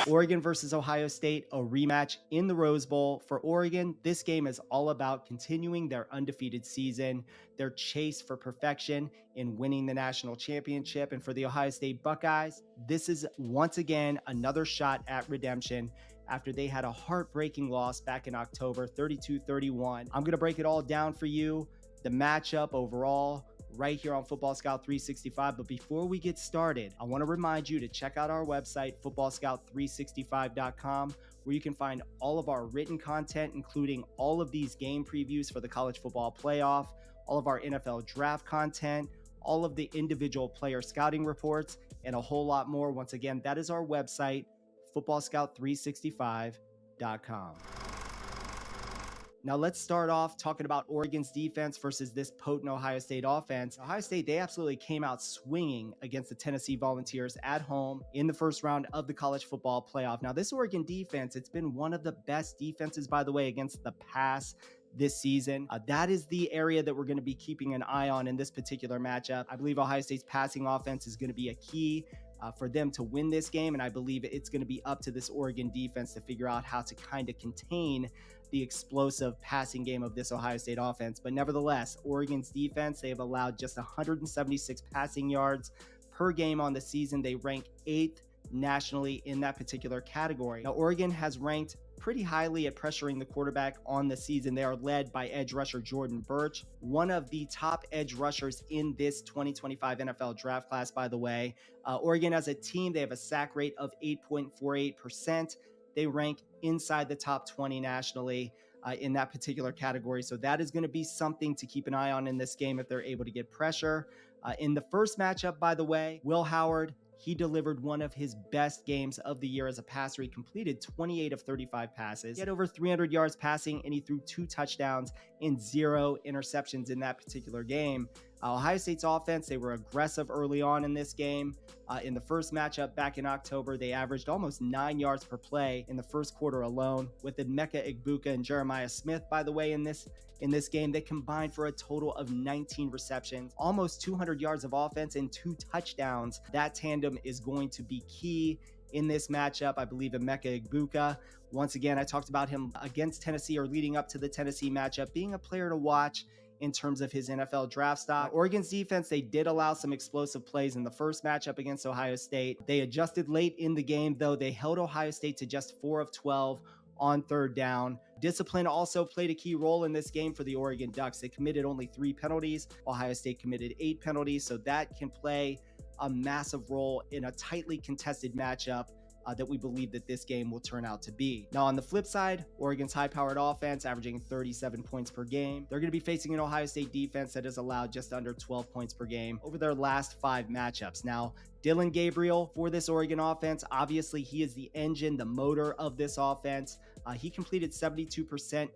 Oregon versus Ohio State, a rematch in the Rose Bowl. For Oregon, this game is all about continuing their undefeated season, their chase for perfection in winning the national championship. And for the Ohio State Buckeyes, this is once again another shot at redemption after they had a heartbreaking loss back in October, 32-31. I'm going to break it all down for you, the matchup overall, right here on Football Scout 365. But before we get started, I want to remind you to check out our website, footballscout365.com, where you can find all of our written content, including all of these game previews for the college football playoff, all of our NFL draft content, all of the individual player scouting reports, and a whole lot more. Once again, that is our website, footballscout365.com. Now let's start off talking about Oregon's defense versus this potent Ohio State offense. Ohio State, they absolutely came out swinging against the Tennessee Volunteers at home in the first round of the college football playoff. Now this Oregon defense, it's been one of the best defenses, by the way, against the pass this season. That is the area that we're going to be keeping an eye on in this particular matchup. I believe Ohio State's passing offense is going to be a key for them to win this game, and I believe it's going to be up to this Oregon defense to figure out how to kind of contain the explosive passing game of this Ohio State offense. But nevertheless, Oregon's defense, they have allowed just 176 passing yards per game on the season. They rank 8th nationally in that particular category. Now, Oregon has ranked pretty highly at pressuring the quarterback on the season. They are led by edge rusher Jordan Burch, one of the top edge rushers in this 2025 NFL draft class, by the way. Oregon as a team, they have a sack rate of 8.48%. They rank inside the top 20 nationally in that particular category. So that is going to be something to keep an eye on in this game if they're able to get pressure. In the first matchup, by the way, Will Howard, he delivered one of his best games of the year as a passer. He completed 28 of 35 passes. He had over 300 yards passing, and he threw 2 touchdowns and 0 interceptions in that particular game. Ohio State's offense, they were aggressive early on in this game. In the first matchup back in October, they averaged almost 9 yards per play in the first quarter alone. With Emeka, Egbuka, and Jeremiah Smith, by the way, in this game, they combined for a total of 19 receptions, almost 200 yards of offense, and 2 touchdowns. That tandem is going to be key in this matchup. I believe Emeka Egbuka, once again, I talked about him against Tennessee or leading up to the Tennessee matchup, being a player to watch in terms of his NFL draft stock. Oregon's defense, they did allow some explosive plays in the first matchup against Ohio State. They adjusted late in the game, though. They held Ohio State to just 4 of 12 on third down. Discipline also played a key role in this game for the Oregon Ducks. They committed only 3 penalties. Ohio State committed 8 penalties, so that can play a massive role in a tightly contested matchup that we believe that this game will turn out to be. Now, on the flip side, Oregon's high-powered offense averaging 37 points per game. They're going to be facing an Ohio State defense that has allowed just under 12 points per game over their last 5 matchups. Now, Dillon Gabriel for this Oregon offense, obviously he is the engine, the motor of this offense. He completed 72%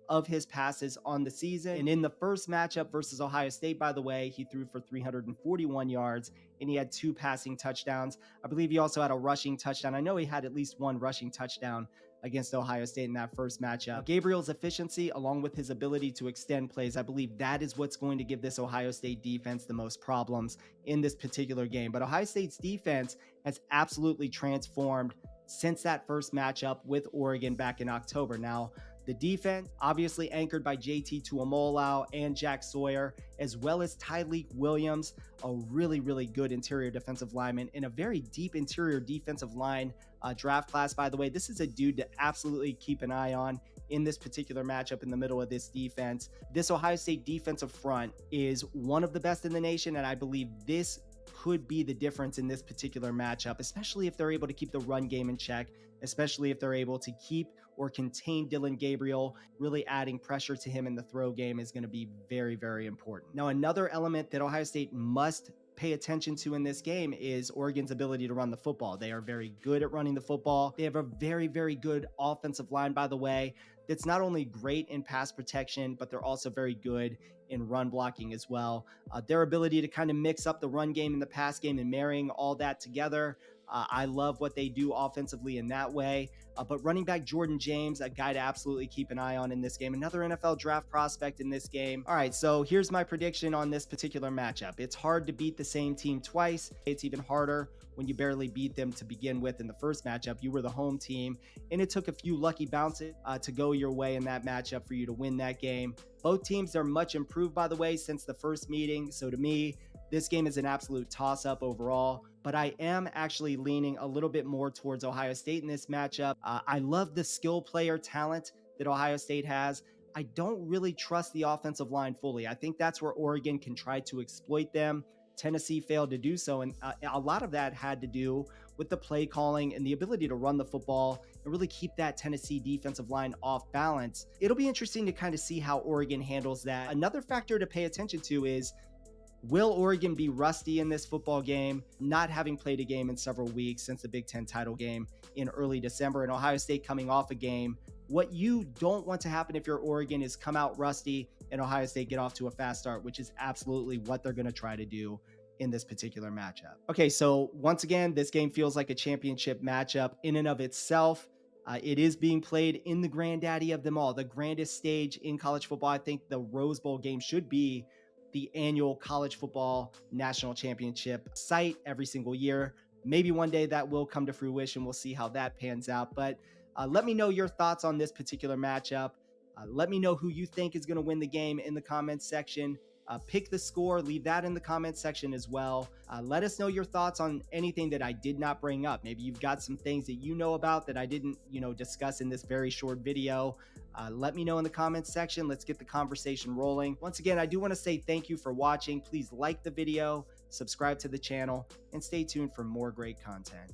of his passes on the season. And in the first matchup versus Ohio State, by the way, he threw for 341 yards and he had 2 passing touchdowns. I believe he also had a rushing touchdown. I know he had at least 1 rushing touchdown against Ohio State in that first matchup. Gabriel's efficiency, along with his ability to extend plays, I believe that is what's going to give this Ohio State defense the most problems in this particular game. But Ohio State's defense has absolutely transformed since that first matchup with Oregon back in October. Now, the defense, obviously anchored by JT Tuimoloau and Jack Sawyer, as well as Tyleik Williams, a really, really good interior defensive lineman in a very deep interior defensive line draft class, by the way. This is a dude to absolutely keep an eye on in this particular matchup in the middle of this defense. This Ohio State defensive front is one of the best in the nation, and I believe this could be the difference in this particular matchup, especially if they're able to keep the run game in check, especially if they're able to keep or contain Dillon Gabriel. Really adding pressure to him in the throw game is going to be very, very important. Now, another element that Ohio State must pay attention to in this game is Oregon's ability to run the football. They are very good at running the football. They have a very, very good offensive line, by the way, that's not only great in pass protection, but they're also very good in run blocking as well. Their ability to kind of mix up the run game and the pass game and marrying all that together, I love what they do offensively in that way. But running back Jordan James, a guy to absolutely keep an eye on in this game. Another NFL draft prospect in this game. All right, so here's my prediction on this particular matchup. It's hard to beat the same team twice. It's even harder when you barely beat them to begin with in the first matchup. You were the home team, and it took a few lucky bounces to go your way in that matchup for you to win that game. Both teams are much improved, by the way, since the first meeting. So to me, this game is an absolute toss-up overall, but I am actually leaning a little bit more towards Ohio State in this matchup. I love the skill player talent that Ohio State has. I don't really trust the offensive line fully. I think that's where Oregon can try to exploit them. Tennessee failed to do so, and a lot of that had to do with the play calling and the ability to run the football and really keep that Tennessee defensive line off balance. It'll be interesting to kind of see how Oregon handles that. Another factor to pay attention to is, will Oregon be rusty in this football game, not having played a game in several weeks since the Big Ten title game in early December, and Ohio State coming off a game? What you don't want to happen if you're Oregon is come out rusty and Ohio State get off to a fast start, which is absolutely what they're going to try to do in this particular matchup. Okay, so once again, this game feels like a championship matchup in and of itself. It is being played in the granddaddy of them all, the grandest stage in college football. I think the Rose Bowl game should be the annual college football national championship site every single year. Maybe one day that will come to fruition. We'll see how that pans out. But let me know your thoughts on this particular matchup. Let me know who you think is going to win the game in the comments section. Pick the score, leave that in the comments section as well. Let us know your thoughts on anything that I did not bring up. Maybe you've got some things that you know about that I didn't, discuss in this very short video. Let me know in the comments section. Let's get the conversation rolling. Once again, I do want to say thank you for watching. Please like the video, subscribe to the channel, and stay tuned for more great content.